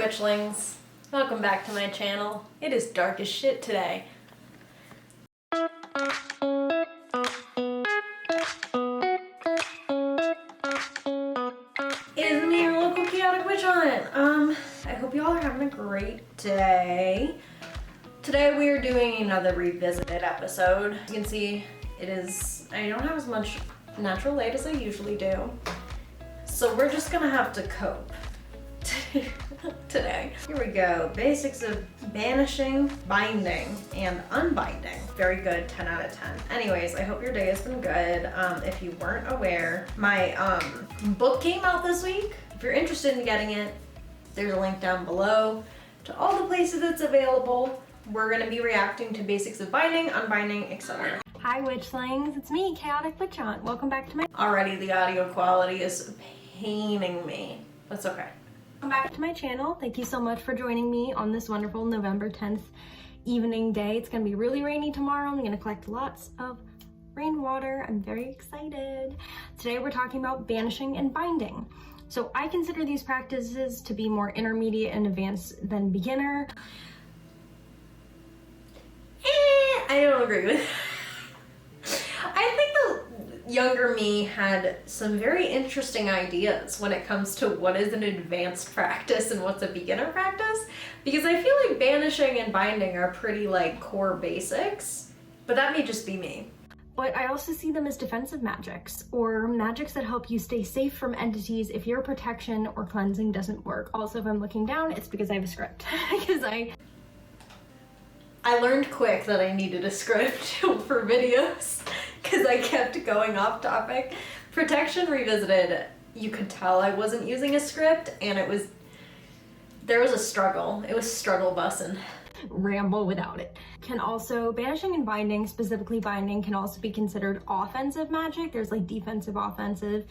witchlings, welcome back to my channel. It is dark as shit today. It is me, your local chaotic witch hunt. I hope y'all are having a great day. Today we are doing another revisited episode. You can see I don't have as much natural light as I usually do. So we're just gonna have to cope today. Here we go. Basics of banishing, binding, and unbinding. Very good, 10 out of 10. Anyways, I hope your day has been good. If you weren't aware, my book came out this week. If you're interested in getting it, there's a link down below to all the places it's available. We're gonna be reacting to basics of binding, unbinding, etc. Hi witchlings, it's me, Chaotic Witch Hunt. Welcome back to my— Already the audio quality is paining me. That's okay. Welcome back to my channel. Thank you so much for joining me on this wonderful November 10th evening day. It's gonna be really rainy tomorrow. I'm gonna collect lots of rainwater. I'm very excited. Today we're talking about banishing and binding. So I consider these practices to be more intermediate and advanced than beginner. I don't agree with I think the younger me had some very interesting ideas when it comes to what is an advanced practice and what's a beginner practice, because I feel like banishing and binding are pretty like core basics, but that may just be me. But I also see them as defensive magics, or magics that help you stay safe from entities if your protection or cleansing doesn't work. Also, if I'm looking down, it's because I have a script. Because I learned quick that I needed a script for videos because I kept going off topic. Protection Revisited, you could tell I wasn't using a script, and there was a struggle. It was struggle bussin'. Ramble without it. Can also, banishing and binding, specifically binding, can also be considered offensive magic. There's like defensive, offensive.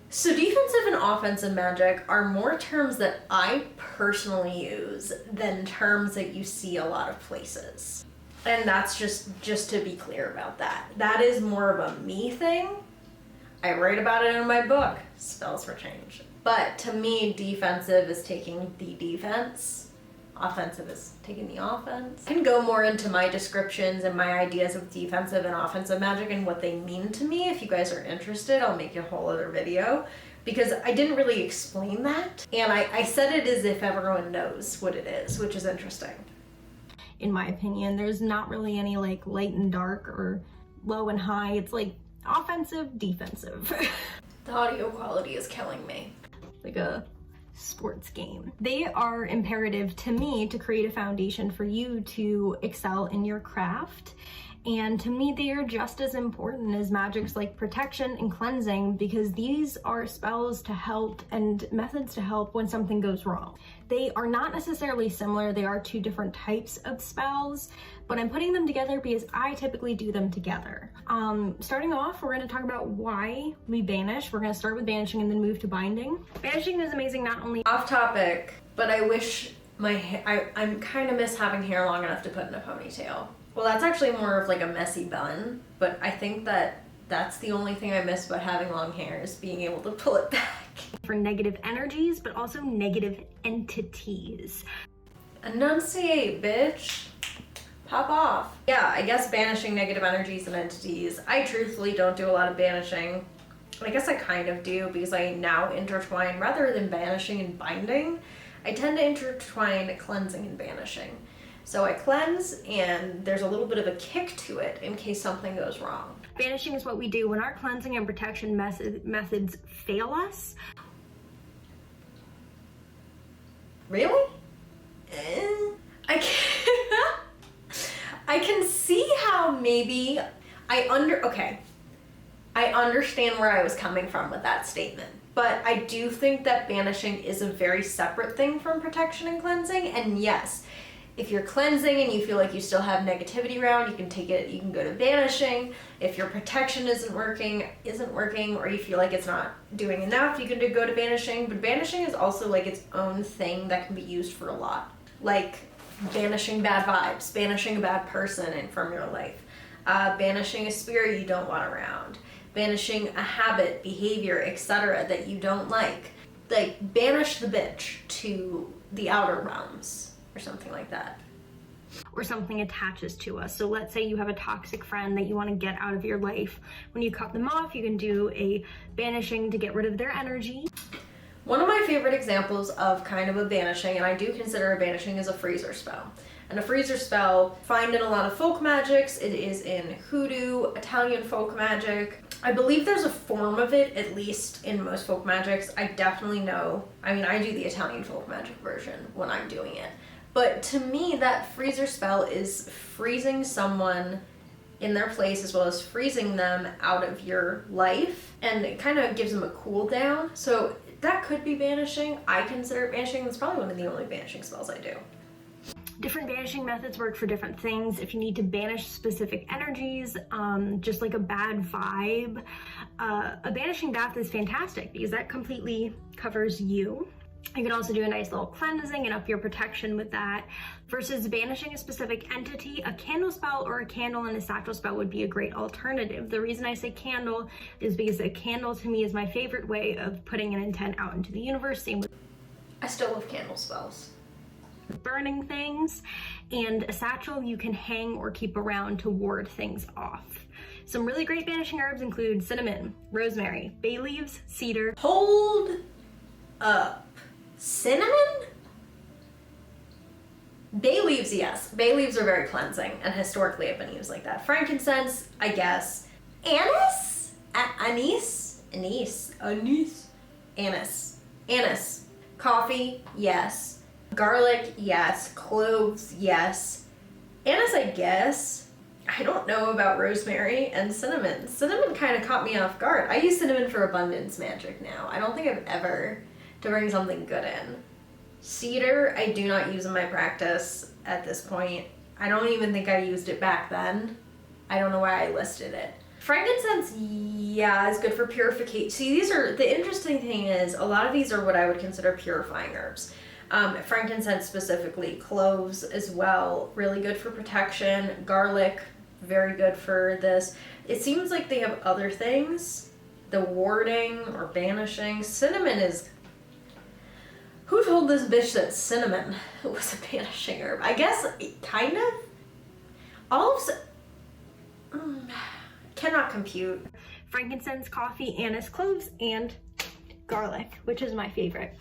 So defensive and offensive magic are more terms that I personally use than terms that you see a lot of places. And that's just to be clear about that. That is more of a me thing. I write about it in my book, Spells for Change. But to me, defensive is taking the defense. Offensive is taking the offense. I can go more into my descriptions and my ideas of defensive and offensive magic and what they mean to me. If you guys are interested, I'll make a whole other video, because I didn't really explain that. And I said it as if everyone knows what it is, which is interesting. In my opinion, there's not really any like light and dark or low and high. It's like offensive, defensive. The audio quality is killing me. Like a sports game. They are imperative to me to create a foundation for you to excel in your craft. And to me, they are just as important as magics like protection and cleansing, because these are spells to help and methods to help when something goes wrong. They are not necessarily similar. They are two different types of spells, but I'm putting them together because I typically do them together. Starting off, we're going to talk about why we banish. We're going to start with banishing and then move to binding. Banishing is amazing not only— Off topic, but I wish my hair, I kind of miss having hair long enough to put in a ponytail. Well, that's actually more of like a messy bun, but I think that that's the only thing I miss about having long hair, is being able to pull it back. For negative energies, but also negative entities. Enunciate, bitch. Pop off. Yeah, I guess banishing negative energies and entities. I truthfully don't do a lot of banishing. I guess I kind of do, because I now intertwine, rather than banishing and binding, I tend to intertwine cleansing and banishing. So I cleanse, and there's a little bit of a kick to it in case something goes wrong. Banishing is what we do when our cleansing and protection methods fail us. Really? I can see how maybe I understand where I was coming from with that statement, but I do think that banishing is a very separate thing from protection and cleansing. And yes, if you're cleansing and you feel like you still have negativity around, you can take it, you can go to banishing. If your protection isn't working, or you feel like it's not doing enough, you can go to banishing. But banishing is also like its own thing that can be used for a lot. Like banishing bad vibes, banishing a bad person from your life, banishing a spirit you don't want around, banishing a habit, behavior, etc. that you don't like. Like, banish the bitch to the outer realms or something like that. Or something attaches to us. So let's say you have a toxic friend that you want to get out of your life. When you cut them off, you can do a banishing to get rid of their energy. One of my favorite examples of kind of a banishing, and I do consider a banishing, is a freezer spell. And a freezer spell, find in a lot of folk magics. It is in hoodoo, Italian folk magic. I believe there's a form of it, at least in most folk magics. I definitely know, I mean, I do the Italian folk magic version when I'm doing it. But to me, that freezer spell is freezing someone in their place as well as freezing them out of your life. And it kind of gives them a cooldown. So that could be banishing. I consider it banishing. It's probably one of the only banishing spells I do. Different banishing methods work for different things. If you need to banish specific energies, just like a bad vibe, a banishing bath is fantastic because that completely covers you. You can also do a nice little cleansing and up your protection with that. Versus banishing a specific entity, a candle spell or a candle and a satchel spell would be a great alternative. The reason I say candle is because a candle to me is my favorite way of putting an intent out into the universe. Same with I still love candle spells. Burning things, and a satchel you can hang or keep around to ward things off. Some really great banishing herbs include cinnamon, rosemary, bay leaves, cedar. Hold up. Cinnamon? Bay leaves, yes. Bay leaves are very cleansing and historically have been used like that. Frankincense, I guess. Anise? Anise. Coffee, yes. Garlic, yes. Cloves, yes. Anise, I guess. I don't know about rosemary and cinnamon. Cinnamon kind of caught me off guard. I use cinnamon for abundance magic now. I don't think I've ever to bring something good in. Cedar, I do not use in my practice at this point. I don't even think I used it back then. I don't know why I listed it. Frankincense, yeah, is good for purification. See, these are, the interesting thing is, a lot of these are what I would consider purifying herbs. Frankincense specifically, cloves as well, really good for protection. Garlic, very good for this. It seems like they have other things, the warding or banishing. Cinnamon is, who told this bitch that cinnamon was a banishing herb? I guess, kind of. Olives, cannot compute. Frankincense, coffee, anise, cloves, and garlic, which is my favorite.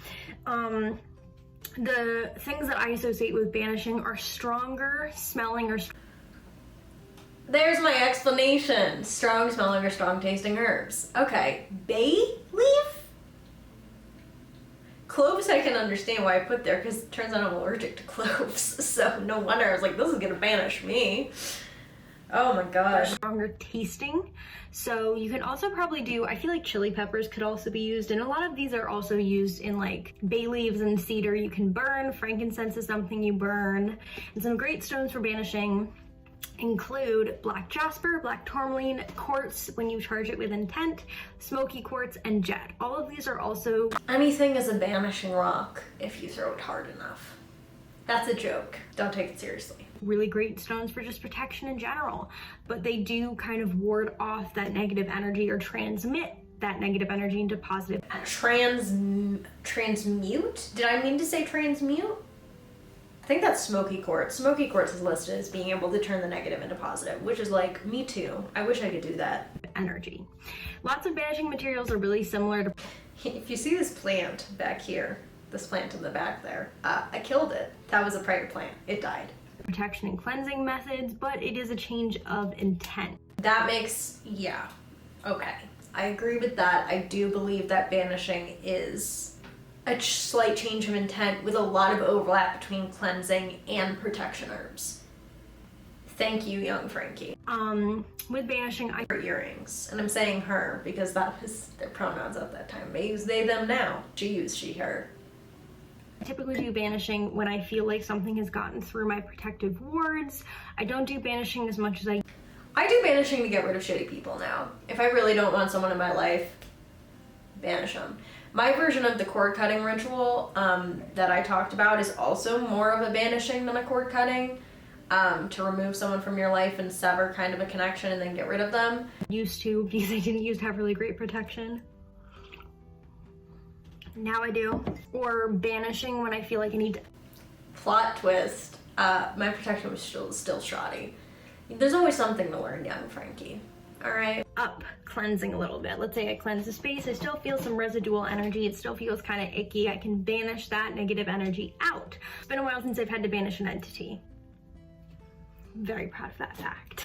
The things that I associate with banishing are stronger smelling or There's my explanation. Strong smelling or strong tasting herbs. Okay, bay leaf? Cloves I can understand why I put there because it turns out I'm allergic to cloves. So no wonder I was like, this is gonna banish me. Oh my gosh. Stronger tasting. So you can also probably do, I feel like chili peppers could also be used, and a lot of these are also used in like bay leaves and cedar you can burn. Frankincense is something you burn. And some great stones for banishing include black jasper, black tourmaline, quartz when you charge it with intent, smoky quartz, and jet. All of these are also... Anything is a banishing rock if you throw it hard enough. That's a joke. Don't take it seriously. Really great stones for just protection in general, but they do kind of ward off that negative energy or transmit that negative energy into positive. Transmute? Did I mean to say transmute? I think that's smoky quartz. Smoky quartz is listed as being able to turn the negative into positive, which is like, me too. I wish I could do that. Energy. Lots of banishing materials are really similar to... If you see this plant back here, this plant in the back there, I killed it. That was a private plant. It died. Protection and cleansing methods, but it is a change of intent. That makes, yeah, okay. I agree with that. I do believe that banishing is a slight change of intent with a lot of overlap between cleansing and protection herbs. Thank you, young Frankie. With banishing, Her earrings, and I'm saying her because that was their pronouns at that time. They use they, them now. She used she, her. I typically do banishing when I feel like something has gotten through my protective wards. I don't do banishing as much as I do banishing to get rid of shitty people now. If I really don't want someone in my life, banish them. My version of the cord cutting ritual that I talked about is also more of a banishing than a cord cutting. To remove someone from your life and sever kind of a connection and then get rid of them. Used to, because I didn't used to have really great protection. Now I do. Or banishing when I feel like I need to. Plot twist. My protection was still shoddy. There's always something to learn, young Frankie. Alright. Up cleansing a little bit. Let's say I cleanse the space. I still feel some residual energy. It still feels kind of icky. I can banish that negative energy out. It's been a while since I've had to banish an entity. I'm very proud of that fact.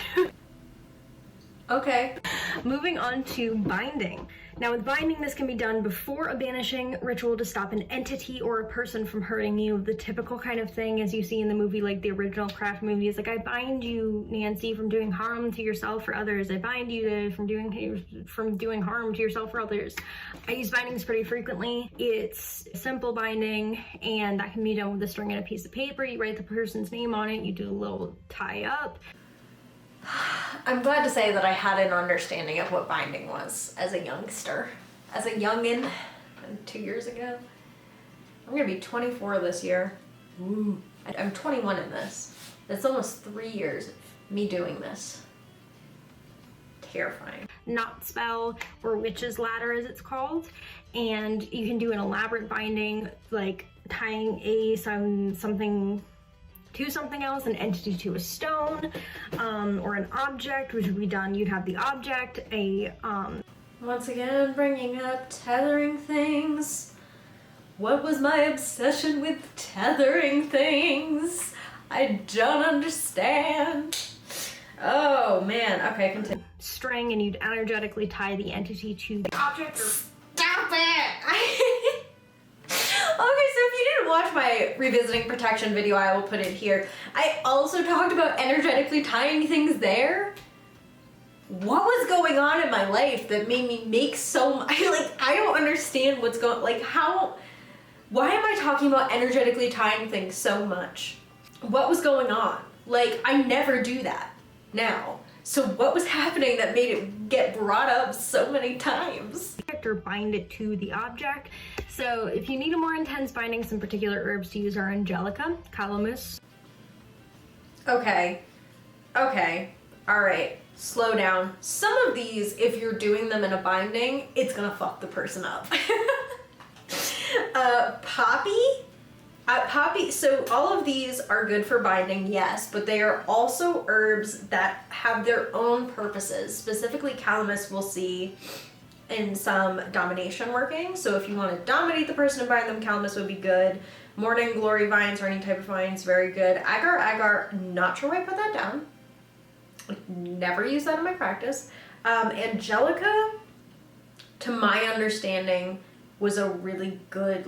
Okay. Moving on to binding. Now with binding, this can be done before a banishing ritual to stop an entity or a person from hurting you. The typical kind of thing, as you see in the movie, like the original Craft movie, is like, I bind you, Nancy, from doing harm to yourself or others. I bind you from doing harm to yourself or others. I use bindings pretty frequently. It's simple binding, and that can be done with a string and a piece of paper. You write the person's name on it, you do a little tie up. I'm glad to say that I had an understanding of what binding was as a youngster. As a youngin', 2 years ago. I'm gonna be 24 this year. Ooh. I'm 21 in this. That's almost 3 years of me doing this. Terrifying. Knot spell, or witch's ladder as it's called, and you can do an elaborate binding like tying something to something else, an entity to a stone, or an object, which would be done. You'd have the object, Once again, bringing up tethering things. What was my obsession with tethering things? I don't understand. Oh man, okay, continue. String, and you'd energetically tie the entity to the object. Stop it! Okay, so if you didn't watch my revisiting protection video, I will put it here. I also talked about energetically tying things there. What was going on in my life that made me make so much, I don't understand what's going, why am I talking about energetically tying things so much? What was going on? I never do that now. So what was happening that made it get brought up so many times? Or bind it to the object. So if you need a more intense binding, some particular herbs to use are angelica, calamus. Okay, all right, slow down. Some of these, if you're doing them in a binding, it's gonna fuck the person up. Poppy, so all of these are good for binding, yes, but they are also herbs that have their own purposes. Specifically, calamus we'll see in some domination working. So if you want to dominate the person and bind them, calamus would be good. Morning glory vines or any type of vines, very good. Agar, not sure why I put that down. Never use that in my practice. Angelica, to my understanding, was a really good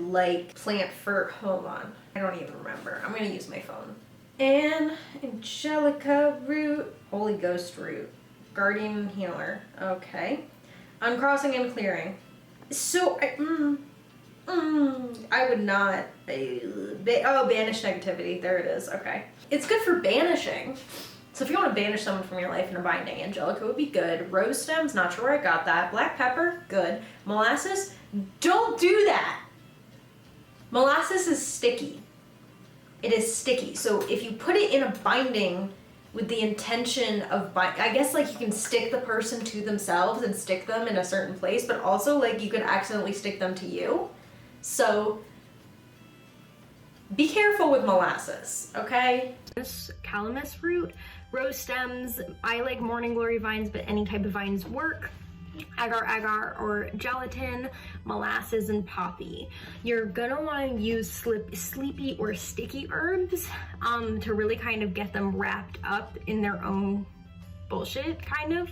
plant for, hold on, I don't even remember. I'm gonna use my phone. Angelica root, Holy Ghost root, guardian healer, okay. Uncrossing and clearing. So, I would not, banish negativity, there it is, okay. It's good for banishing. So if you want to banish someone from your life in a binding, angelica would be good. Rose stems, not sure where I got that. Black pepper, good. Molasses, don't do that. Molasses is sticky. It is sticky. So if you put it in a binding with the intention of I guess you can stick the person to themselves and stick them in a certain place, but also you could accidentally stick them to you. So be careful with molasses, okay? This calamus root, rose stems, I like morning glory vines, but any type of vines work. Agar or gelatin, molasses, and poppy. You're gonna want to use sleepy or sticky herbs to really kind of get them wrapped up in their own bullshit, kind of.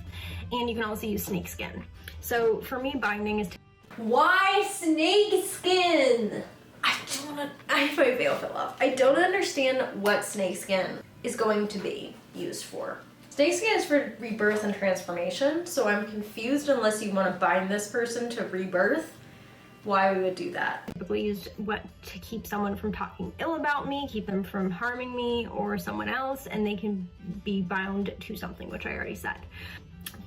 And you can also use snake skin. So for me, binding is why snake skin? If my veil fell off. I don't understand what snake skin is going to be used for. Snake skin is for rebirth and transformation, so I'm confused unless you want to bind this person to rebirth, why we would do that. Typically used to keep someone from talking ill about me, keep them from harming me or someone else, and they can be bound to something, which I already said.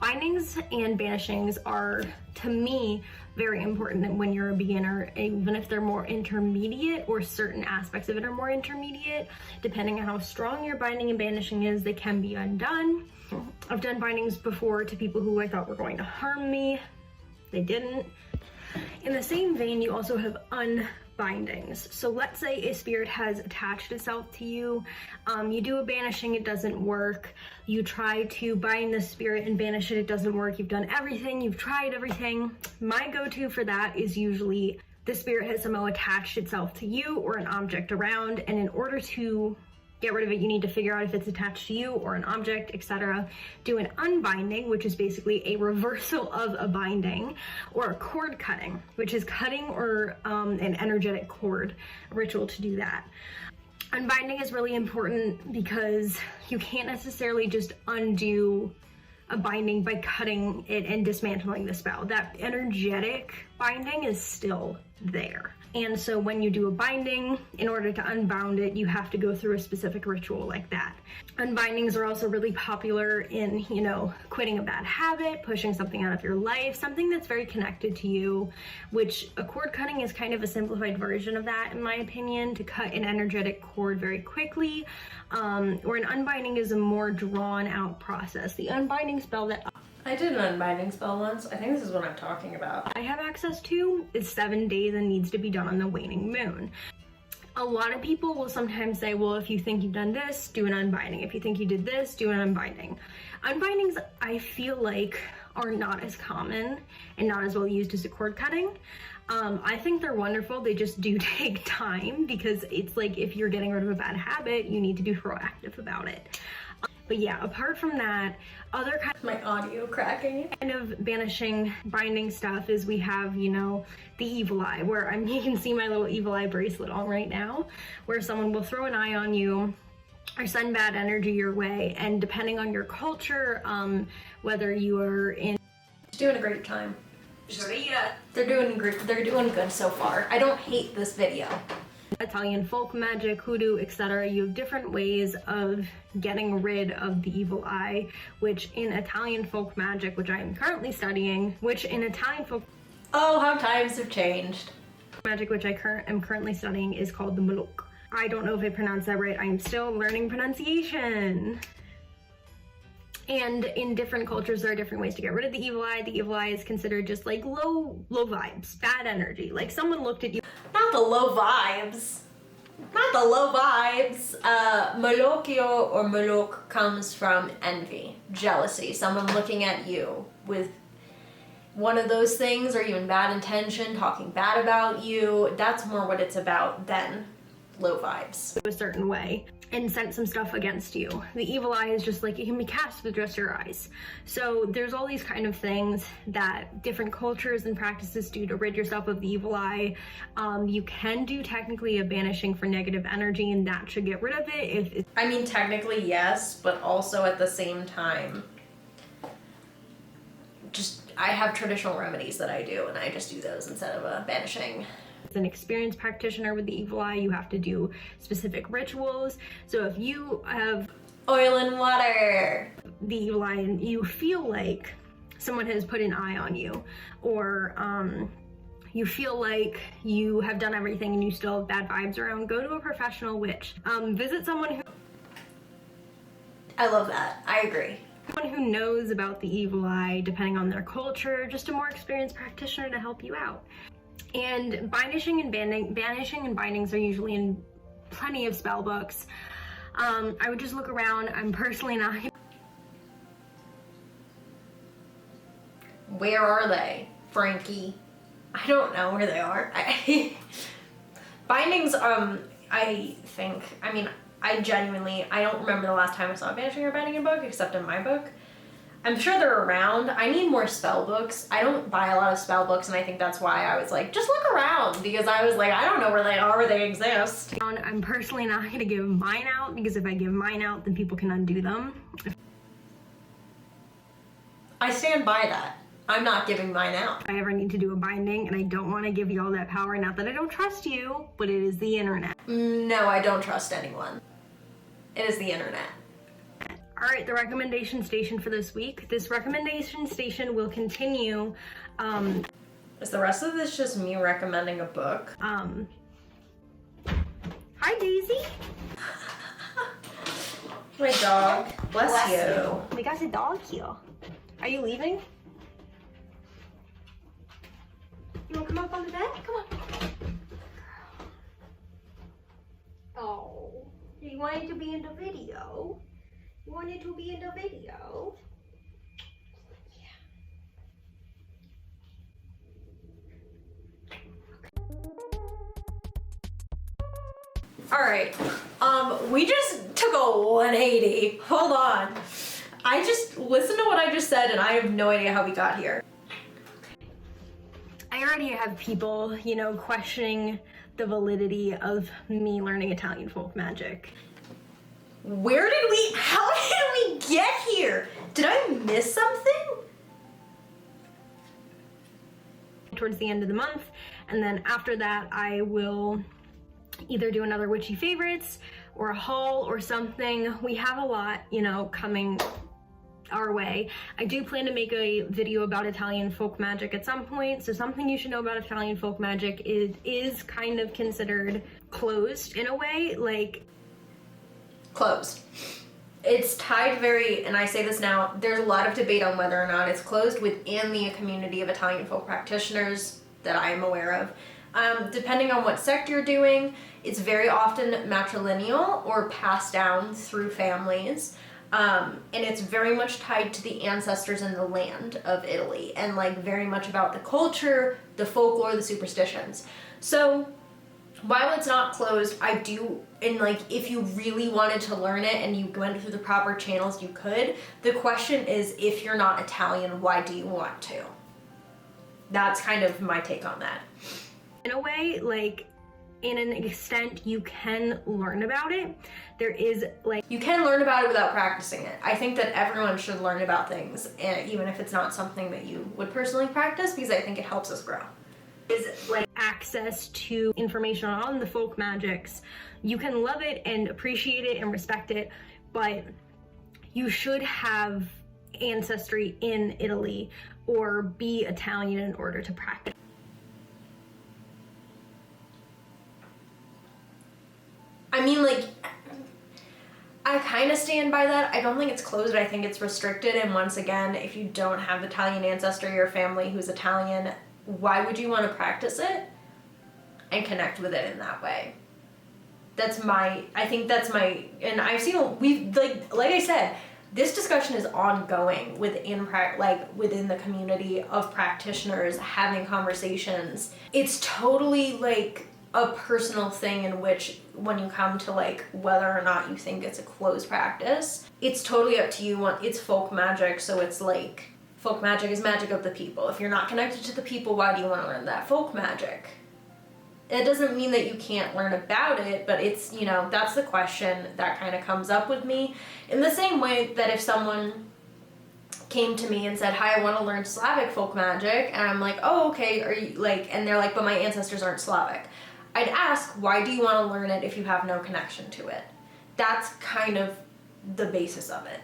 Bindings and banishings are, to me, very important when you're a beginner, even if they're more intermediate or certain aspects of it are more intermediate. Depending on how strong your binding and banishing is, they can be undone. I've done bindings before to people who I thought were going to harm me. They didn't. In the same vein, you also have unbindings. So let's say a spirit has attached itself to you. You do a banishing, it doesn't work. You try to bind the spirit and banish it, it doesn't work. You've done everything, you've tried everything. My go-to for that is usually the spirit has somehow attached itself to you or an object around, and in order to get rid of it, you need to figure out if it's attached to you or an object, etc. Do an unbinding, which is basically a reversal of a binding, or a cord cutting, which is cutting or an energetic cord, a ritual to do that. Unbinding is really important because you can't necessarily just undo a binding by cutting it and dismantling the spell. That energetic binding is still there. And so when you do a binding, in order to unbound it, you have to go through a specific ritual like that. Unbindings are also really popular in, you know, quitting a bad habit, pushing something out of your life, something that's very connected to you, which a cord cutting is kind of a simplified version of that, in my opinion, to cut an energetic cord very quickly, or an unbinding is a more drawn out process. The unbinding spell that I did an unbinding spell once. I think this is what I'm talking about. I have access to is 7 days and needs to be done on the waning moon. A lot of people will sometimes say, well, if you think you've done this, do an unbinding. If you think you did this, do an unbinding. Unbindings, I feel like, are not as common and not as well used as a cord cutting. I think they're wonderful. They just do take time because it's like if you're getting rid of a bad habit, you need to be proactive about it. But yeah, apart from that, other kind My audio cracking. of banishing binding stuff is we have, you know, the evil eye, where you can see my little evil eye bracelet on right now, where someone will throw an eye on you or send bad energy your way, and depending on your culture, whether you are in Doing a great time. They're doing great. They're doing good so far. I don't hate this video. Italian folk magic, hoodoo, etc., you have different ways of getting rid of the evil eye, which in Italian folk magic, which I am currently studying, Oh, how times have changed. magic, which I am currently studying, is called the Malok. I don't know if I pronounced that right. I'm still learning pronunciation. And in different cultures, there are different ways to get rid of the evil eye. The evil eye is considered just like low vibes, bad energy. Like someone looked at you. Not the low vibes. Not the low vibes. Malokio or Malok comes from envy, jealousy, someone looking at you with one of those things, or even bad intention, talking bad about you. That's more what it's about than low vibes. A certain way and sent some stuff against you. The evil eye is just like, it can be cast with just your eyes. So there's all these kind of things that different cultures and practices do to rid yourself of the evil eye. You can do technically a banishing for negative energy, and that should get rid of it. I mean, technically yes, but also at the same time, I have traditional remedies that I do, and I just do those instead of a banishing. As an experienced practitioner with the evil eye, you have to do specific rituals. So if you have oil and water, the evil eye, and you feel like someone has put an eye on you, or you feel like you have done everything and you still have bad vibes around, go to a professional witch. Visit someone who... I love that. I agree. Someone who knows about the evil eye, depending on their culture, just a more experienced practitioner to help you out. And banishing and bindings are usually in plenty of spell books. I would just look around. I'm personally not... Where are they, Frankie? I don't know where they are. Bindings, I don't remember the last time I saw a banishing or binding book, except in my book. I'm sure they're around. I need more spell books. I don't buy a lot of spell books, and I think that's why I was like, just look around, because I was like, I don't know where they are, where they exist. I'm personally not going to give mine out, because if I give mine out, then people can undo them. I stand by that. I'm not giving mine out. If I ever need to do a binding, and I don't want to give you all that power, not that I don't trust you, but it is the internet. No, I don't trust anyone. It is the internet. All right, the recommendation station for this week. This recommendation station will continue. Is the rest of this just me recommending a book? Hi, Daisy. My dog. Bless you. We got a dog here. Are you leaving? You wanna come up on the bed? Come on. Oh, you wanted to be in the video? You wanted to be in the video? All right, we just took a 180. Hold on. I just listened to what I just said and I have no idea how we got here. I already have people, you know, questioning the validity of me learning Italian folk magic. How did we get here? Did I miss something? Towards the end of the month, and then after that I will either do another witchy favorites or a haul or something. We have a lot, you know, coming our way. I do plan to make a video about Italian folk magic at some point. So something you should know about Italian folk magic is kind of considered closed in a way, like closed. It's tied and I say this now, there's a lot of debate on whether or not it's closed within the community of Italian folk practitioners that I am aware of. Depending on what sect you're doing, it's very often matrilineal or passed down through families. And it's very much tied to the ancestors and the land of Italy, and like very much about the culture, the folklore, the superstitions. So while it's not closed, I do, and like if you really wanted to learn it and you went through the proper channels, you could. The question is, if you're not Italian, why do you want to? That's kind of my take on that. In a way, like, in an extent, you can learn about it. There is, like... You can learn about it without practicing it. I think that everyone should learn about things, even if it's not something that you would personally practice, because I think it helps us grow. Is, like, access to information on the folk magics. You can love it and appreciate it and respect it, but you should have ancestry in Italy or be Italian in order to practice. I mean, like, I kind of stand by that. I don't think it's closed. I think it's restricted. And once again, if you don't have Italian ancestry or family who's Italian, why would you want to practice it and connect with it in that way? I think that's my, and I've seen, like I said, this discussion is ongoing within the community of practitioners having conversations. It's totally like a personal thing in which when you come to like whether or not you think it's a closed practice, it's totally up to you. It's folk magic, so it's like folk magic is magic of the people. If you're not connected to the people, why do you want to learn that folk magic? It doesn't mean that you can't learn about it, but it's, you know, that's the question that kind of comes up with me. In the same way that if someone came to me and said, hi, I want to learn Slavic folk magic, and I'm like, oh, okay, are you like, and they're like, but my ancestors aren't Slavic. I'd ask, why do you want to learn it if you have no connection to it? That's kind of the basis of it.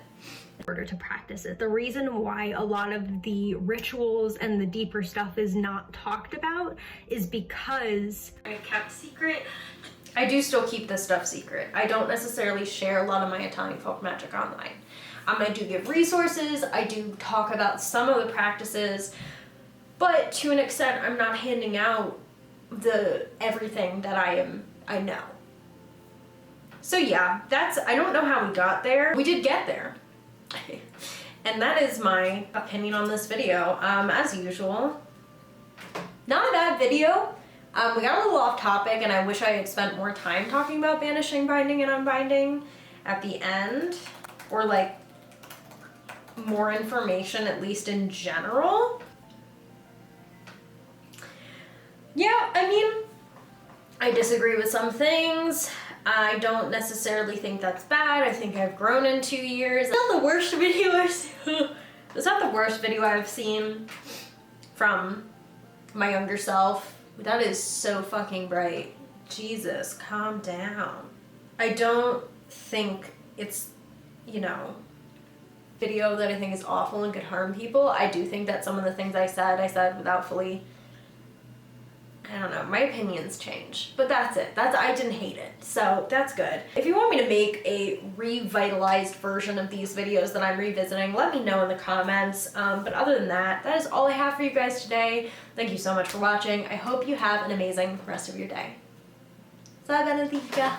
In order to practice it. The reason why a lot of the rituals and the deeper stuff is not talked about is because I kept secret. I do still keep this stuff secret. I don't necessarily share a lot of my Italian folk magic online. I do give resources, I do talk about some of the practices, but to an extent I'm not handing out everything that I know. So yeah, I don't know how we got there. We did get there. And that is my opinion on this video. As usual, not a bad video. We got a little off topic and I wish I had spent more time talking about banishing, binding, and unbinding at the end, or like more information at least in general. Yeah, I mean, I disagree with some things. I don't necessarily think that's bad. I think I've grown in 2 years. It's not the worst video it's not the worst video I've seen from my younger self. That is so fucking bright. Jesus, calm down. I don't think it's, you know, video that I think is awful and could harm people. I do think that some of the things I said without fully I don't know, my opinions change, but that's it. I didn't hate it, so that's good. If you want me to make a revitalized version of these videos that I'm revisiting, let me know in the comments. But other than that, that is all I have for you guys today. Thank you so much for watching. I hope you have an amazing rest of your day. Ciao, Benedica.